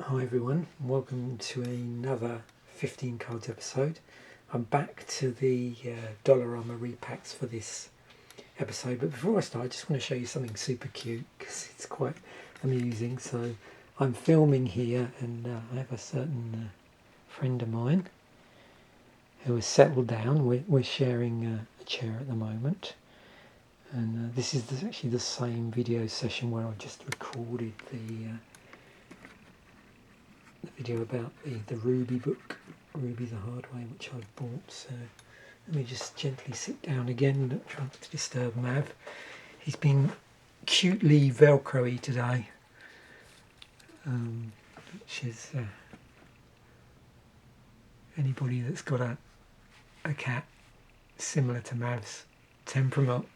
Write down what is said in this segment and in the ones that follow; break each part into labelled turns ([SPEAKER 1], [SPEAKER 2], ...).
[SPEAKER 1] Hi everyone, welcome to another 15 cards episode. I'm back to the Dollarama Repacks for this episode, but before I start I just want to show you something super cute because it's quite amusing. So I'm filming here and I have a certain friend of mine who has settled down. We're sharing a chair at the moment, and this is actually the same video session where I just recorded the video about the Ruby book, Ruby the Hard Way, which I've bought. So let me just gently sit down again, not trying to disturb Mav. He's been cutely Velcro-y today, which is anybody that's got a cat similar to Mav's temperament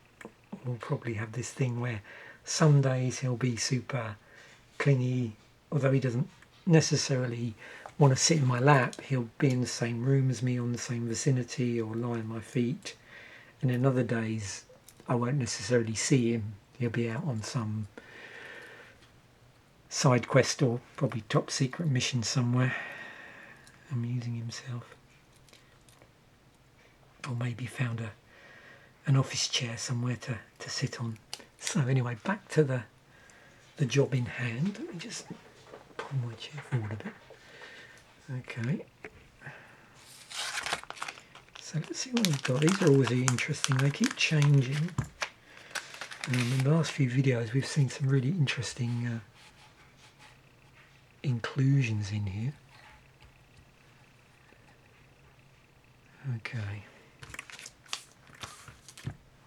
[SPEAKER 1] will probably have this thing where some days he'll be super clingy, although he doesn't necessarily want to sit in my lap. He'll be in the same room as me, on the same vicinity, or lie on my feet. And then other days I won't necessarily see him. He'll be out on some side quest or probably top secret mission somewhere, amusing himself, or maybe found an office chair somewhere to sit on. So anyway, back to the job in hand. Let me just pull my chair forward a bit. Okay. So let's see what we've got. These are always interesting. They keep changing. In the last few videos we've seen some really interesting inclusions in here. Okay.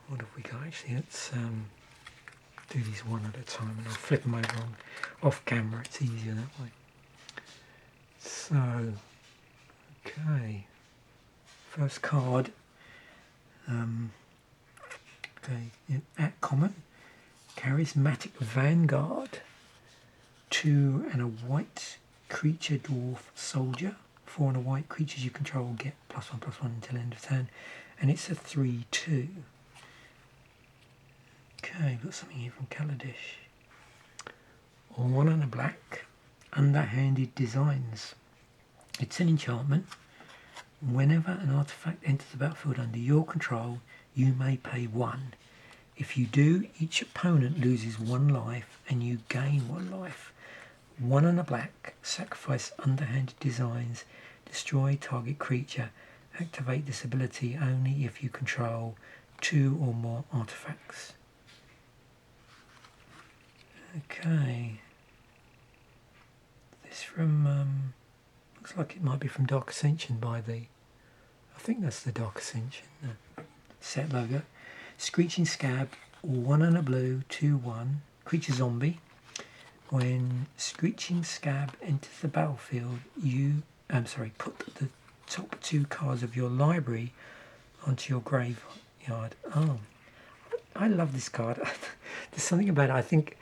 [SPEAKER 1] What have we got? Actually, let's do these one at a time, and I'll flip them over off camera. It's easier that way. So, okay. First card. Okay, at common, charismatic vanguard. 2 and a white creature dwarf soldier. 4 and a white creatures you control get +1/+1 until end of turn, and it's a 3/2. Okay, got something here from Kaladesh. 1 and a black, underhanded designs. It's an enchantment. Whenever an artifact enters the battlefield under your control, you may pay 1. If you do, each opponent loses 1 life and you gain 1 life. 1 and a black, sacrifice underhanded designs, destroy target creature. Activate this ability only if you control 2 or more artifacts. Okay. This from looks like it might be from Dark Ascension by I think that's the Dark Ascension set logo. Screeching Scab, 1 and a blue, 2/1, creature zombie. When Screeching Scab enters the battlefield, put the top 2 cards of your library onto your graveyard. Oh, I love this card. There's something about it. I think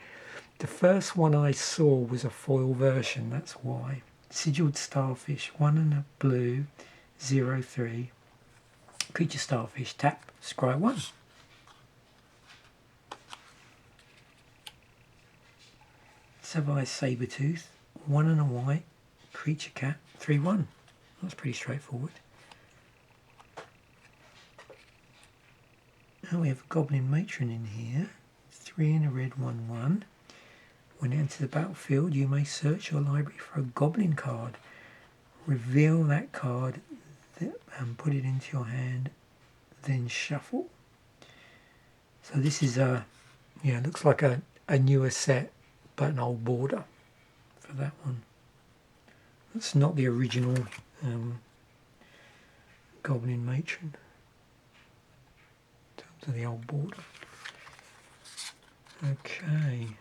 [SPEAKER 1] the first one I saw was a foil version, that's why. Sigilled Starfish, 1 and a blue, 0/3. Creature Starfish, tap, scry 1. Savai Sabertooth, 1 and a white, creature cat, 3/1. That's pretty straightforward. Now we have a Goblin Matron in here, 3 and a red, 1/1. When you enter the battlefield, you may search your library for a goblin card. Reveal that card and put it into your hand, then shuffle. So this is looks like a newer set, but an old border for that one. That's not the original Goblin Matron in terms of the old border. Okay.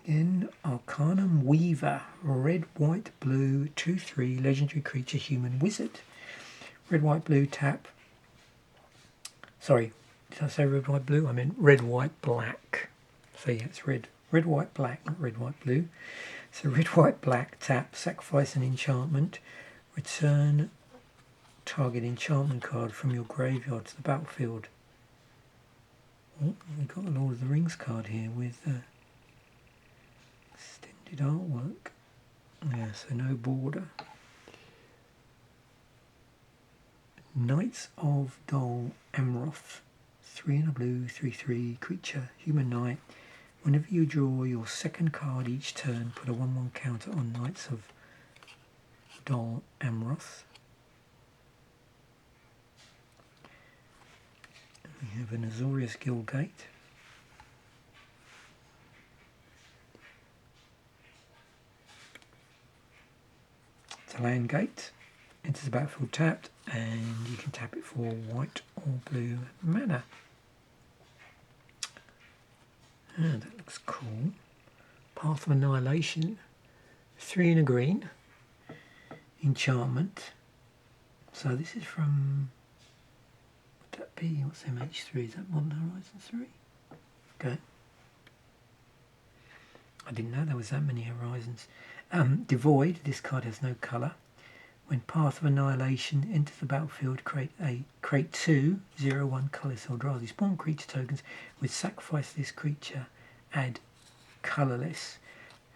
[SPEAKER 1] Then Arcanum Weaver, red, white, blue, 2/3, legendary creature, human wizard. Red, white, blue, tap. Sorry, did I say red, white, blue? I meant red, white, black. So yeah, it's red, white, black, not red, white, blue. So red, white, black, tap, sacrifice an enchantment, return target enchantment card from your graveyard to the battlefield. Oh, we've got the Lord of the Rings card here with featured artwork. Yeah, so no border. Knights of Dol Amroth. 3 in a blue, 3/3 creature, human knight. Whenever you draw your second card each turn, put a 1/1 counter on Knights of Dol Amroth. We have an Azorius Guildgate. It's a land gate. Enters the battlefield tapped, and you can tap it for white or blue mana. Ah, that looks cool. Path of Annihilation. 3 in a green. Enchantment. So this is from, would that be, what's MH3? Is that Modern Horizons 3? Okay. I didn't know there was that many Horizons. Devoid, this card has no colour. When Path of Annihilation enters the battlefield, create 2 0/1 colourless Eldrazi spawn creature tokens. With sacrifice this creature, add colourless.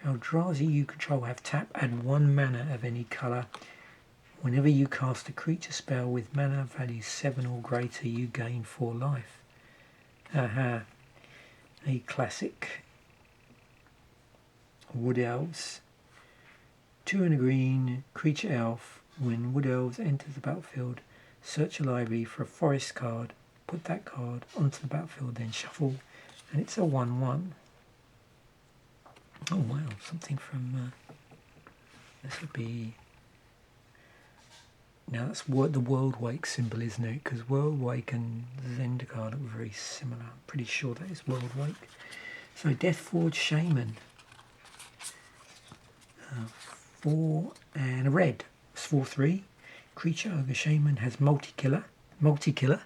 [SPEAKER 1] Eldrazi you control have tap, add 1 mana of any colour. Whenever you cast a creature spell with mana value 7 or greater, you gain 4 life. Aha. A classic. Wood Elves. 2 in a green, creature elf. When Wood Elves enters the battlefield, search a library for a forest card, put that card onto the battlefield, then shuffle, and it's a 1/1. Oh wow, something from, this would be, now that's what the World Wake symbol, isn't it? Because World Wake and Zendikar look very similar. I'm pretty sure that is World Wake. So Deathforge Shaman. 4 and a red. It's 4/3. Creature Ogre Shaman has multi-kicker. Multi-kicker.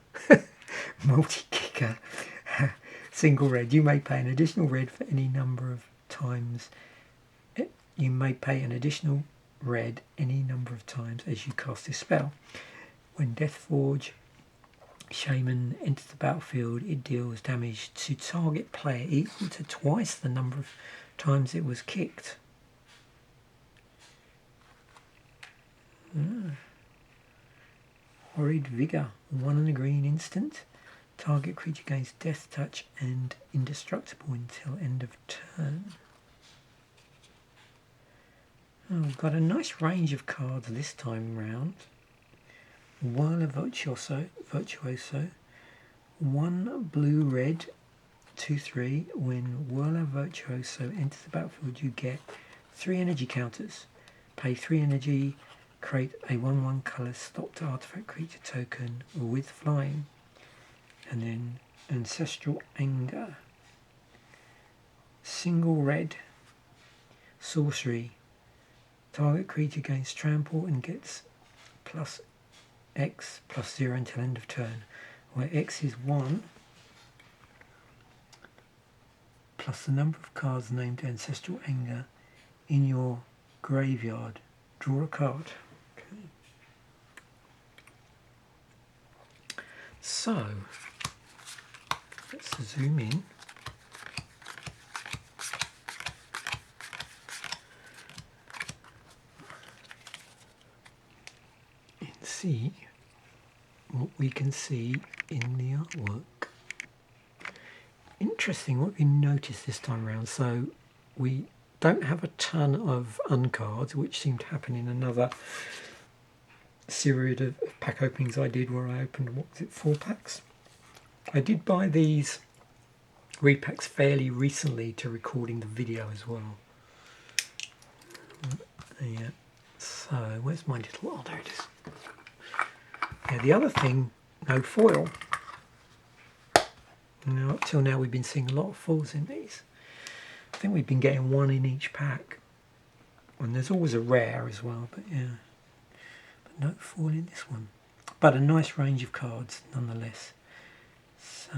[SPEAKER 1] Single red. You may pay an additional red for any number of times. You may pay an additional red any number of times as you cast this spell. When Deathforge Shaman enters the battlefield, it deals damage to target player equal to twice the number of times it was kicked. Horrid Vigor, 1 and a green instant. Target creature gains Death Touch and indestructible until end of turn. Oh, we've got a nice range of cards this time round. Whirler Virtuoso. 1 blue-red, 2/3. When Whirler Virtuoso enters the battlefield, you get 3 energy counters. Pay 3 energy, create a 1/1 colour stopped artifact creature token with flying. And then Ancestral Anger. Single red. Sorcery. Target creature gains trample and gets plus X plus 0 until end of turn, where X is 1 plus the number of cards named Ancestral Anger in your graveyard. Draw a card. Okay. So let's zoom in. And see what we can see in the artwork. Interesting what we noticed this time around. So we don't have a ton of uncards, which seemed to happen in another series of pack openings I did, where I opened, what was it, 4 packs? I did buy these repacks fairly recently to recording the video as well. Yeah. So where's my little, oh there it is. Yeah, the other thing, no foil. Now, up till now we've been seeing a lot of foils in these. I think we've been getting 1 in each pack. And there's always a rare as well, but yeah. But no foil in this one. But a nice range of cards nonetheless. So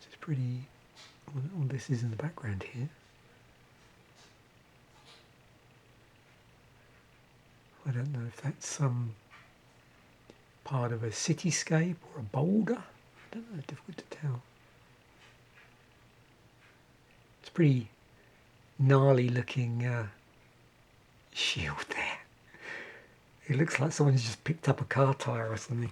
[SPEAKER 1] it's pretty, all this is in the background here. I don't know if that's some part of a cityscape or a boulder. I don't know, difficult to tell. It's pretty gnarly looking shield there. It looks like someone's just picked up a car tyre or something.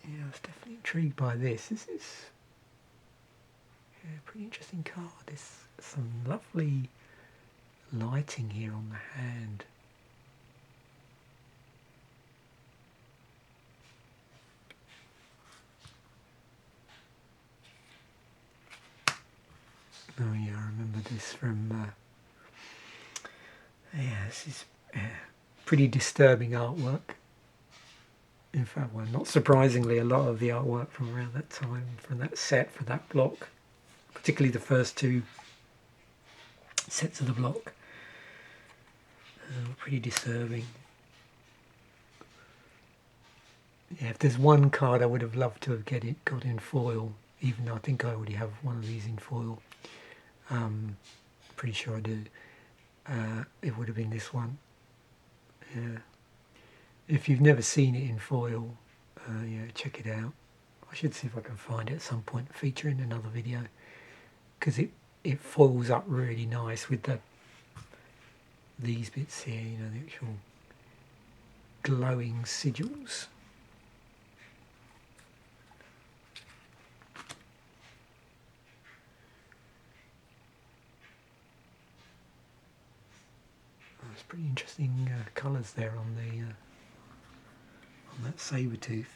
[SPEAKER 1] Yeah, I was definitely intrigued by this. This is a pretty interesting card. There's some lovely lighting here on the hand. Oh yeah, I remember this from, yeah, this is pretty disturbing artwork. In fact, well, not surprisingly, a lot of the artwork from around that time, from that set, for that block, particularly the first two sets of the block, were pretty disturbing. Yeah, if there's one card I would have loved to have got in foil, even though I think I already have one of these in foil, pretty sure I do, it would have been this one. Yeah. If you've never seen it in foil, yeah, check it out. I should see if I can find it at some point and feature in another video, because it foils up really nice with these bits here, you know, the actual glowing sigils. There's pretty interesting colours there on that saber tooth.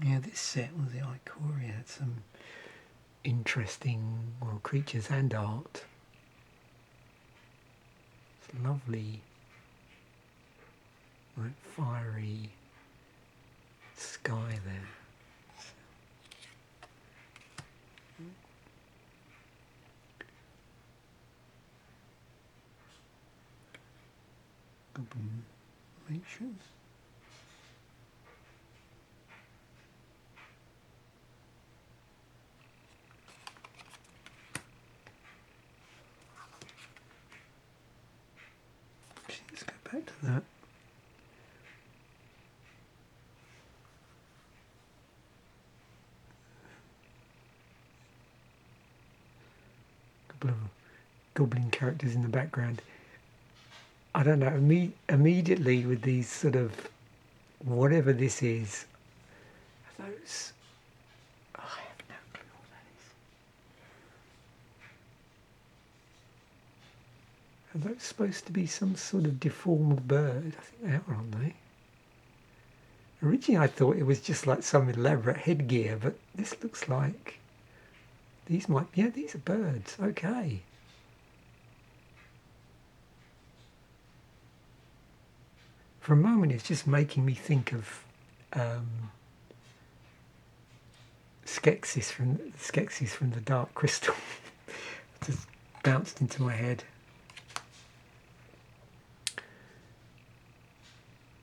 [SPEAKER 1] Yeah, this set was the Ikoria, had some interesting, well, creatures and art. It's lovely, like fiery sky there. Sublimations. Let's go back to that. A couple of goblin characters in the background. I don't know, immediately with these sort of, whatever this is, those, oh, I have no clue what that is. Are those supposed to be some sort of deformed bird? I think they are, aren't they? Originally I thought it was just like some elaborate headgear, but this looks like, these might, yeah, these are birds, okay. For a moment it's just making me think of Skeksis from the Dark Crystal. Just bounced into my head.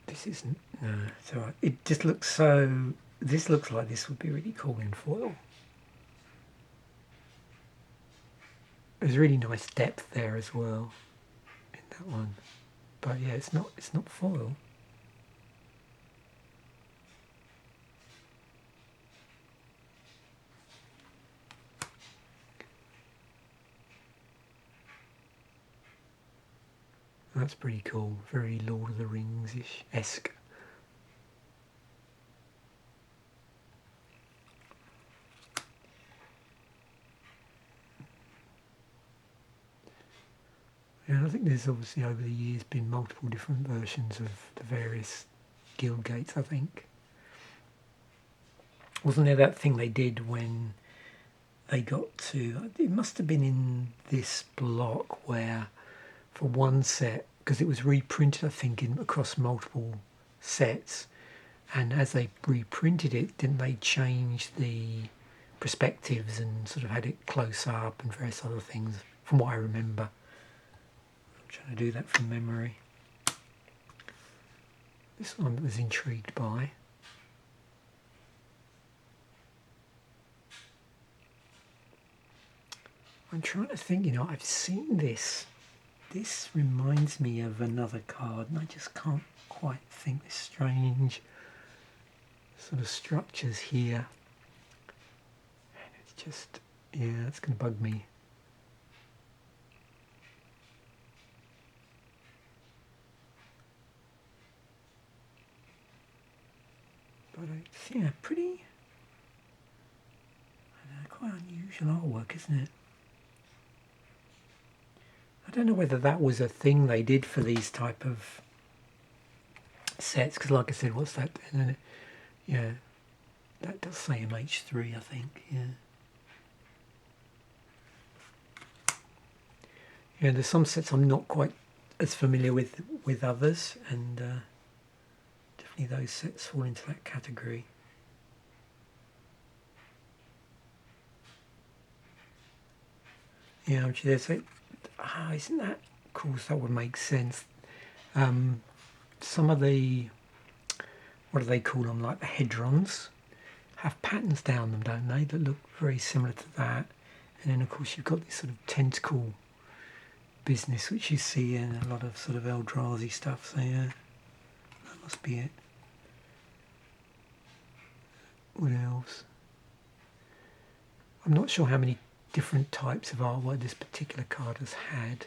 [SPEAKER 1] This isn't, no, it's alright. It just looks so, this looks like this would be really cool in foil. There's really nice depth there as well in that one. But yeah, it's not foil. That's pretty cool, very Lord of the Rings-ish-esque. And I think there's obviously over the years been multiple different versions of the various guild gates, I think. Wasn't there that thing they did when they got to, it must have been in this block where for one set, because it was reprinted I think across multiple sets, and as they reprinted it, didn't they change the perspectives and sort of had it close up and various other things, from what I remember. I'm trying to do that from memory. This one I was intrigued by. I'm trying to think, you know, I've seen this. This reminds me of another card and I just can't quite think there's strange sort of structures here. And it's just, yeah, it's going to bug me. But it's, yeah, pretty, quite unusual artwork, isn't it? I don't know whether that was a thing they did for these type of sets, because like I said, what's that? Yeah, that does say MH3, I think. Yeah. Yeah, there's some sets I'm not quite as familiar with others, and definitely those sets fall into that category. Yeah, actually, there's a, isn't that, of course, that would make sense. Some of the, what do they call them, like the hedrons, have patterns down them, don't they, that look very similar to that. And then, of course, you've got this sort of tentacle business, which you see in a lot of sort of Eldrazi stuff. So, yeah, that must be it. What else? I'm not sure how many different types of artwork this particular card has had.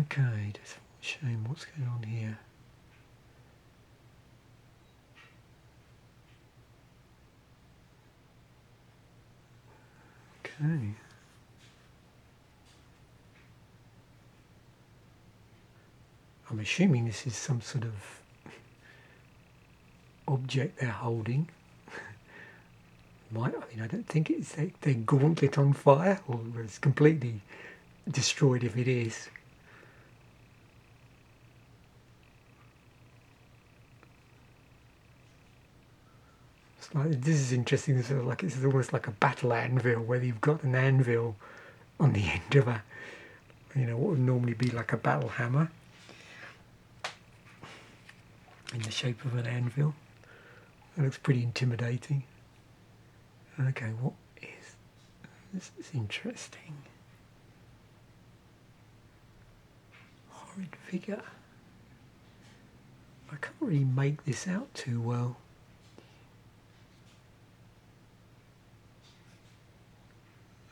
[SPEAKER 1] Okay, just showing what's going on here. Okay. I'm assuming this is some sort of object they're holding. I mean, I don't think it's their gauntlet on fire, or it's completely destroyed if it is. It's like, this is interesting, sort of like it's almost like a battle anvil, where you've got an anvil on the end of a, what would normally be like a battle hammer in the shape of an anvil. That looks pretty intimidating. Okay, what is this? Is interesting. Horrid figure. I can't really make this out too well.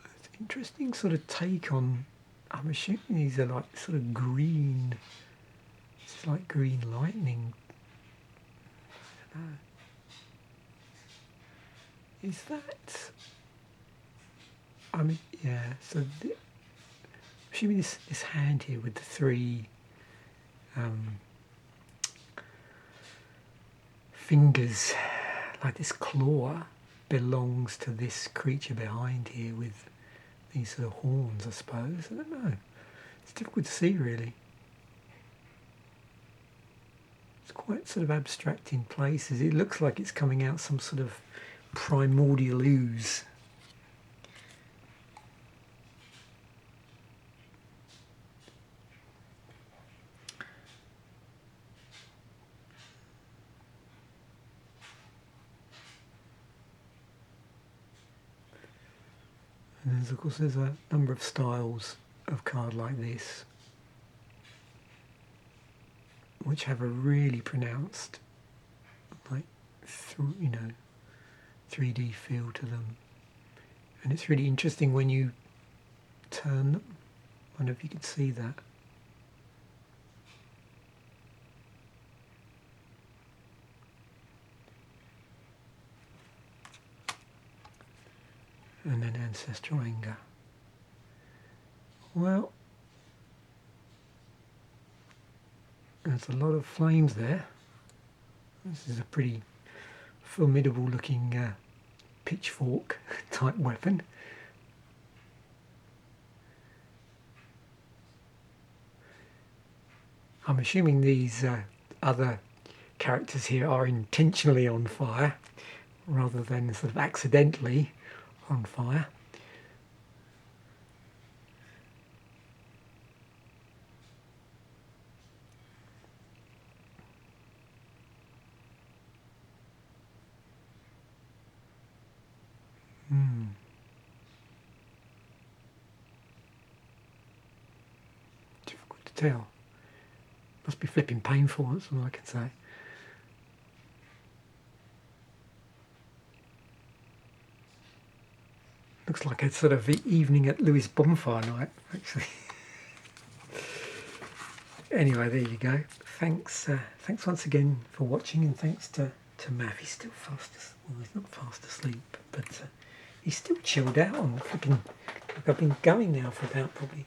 [SPEAKER 1] It's an interesting sort of take on, I'm assuming these are like sort of green, it's like green lightning. I don't know. Is that, I mean, yeah, so assuming this hand here with the three fingers, like this claw, belongs to this creature behind here with these sort of horns, I suppose. I don't know. It's difficult to see, really. It's quite sort of abstract in places. It looks like it's coming out some sort of primordial ooze. And of course there's a number of styles of card like this which have a really pronounced, like, 3D feel to them. And it's really interesting when you turn them. I wonder if you could see that. And then ancestral anger. Well, there's a lot of flames there. This is a pretty formidable looking pitchfork type weapon. I'm assuming these other characters here are intentionally on fire rather than sort of accidentally on fire. tell. Must be flipping painful, that's all I can say. Looks like a sort of evening at Lewis bonfire night, actually. Anyway, there you go. Thanks once again for watching, and thanks to Mav. He's still well, he's not fast asleep, but he's still chilled out on flipping. Like I've been going now for about probably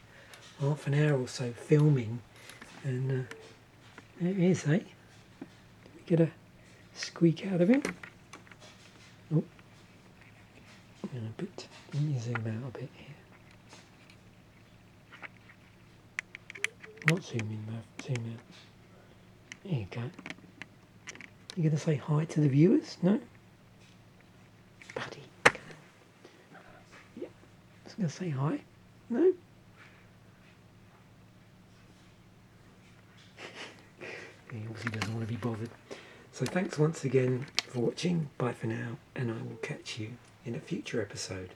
[SPEAKER 1] half an hour or so filming, and there it is, eh? Did we get a squeak out of him? Oh, and a bit. Let me zoom out a bit here. Not zoom in, Mav. Zoom out. There you go. You going to say hi to the viewers? No? Buddy. Yeah. I was going to say hi. No? He obviously doesn't want to be bothered. So thanks once again for watching. Bye for now, and I will catch you in a future episode.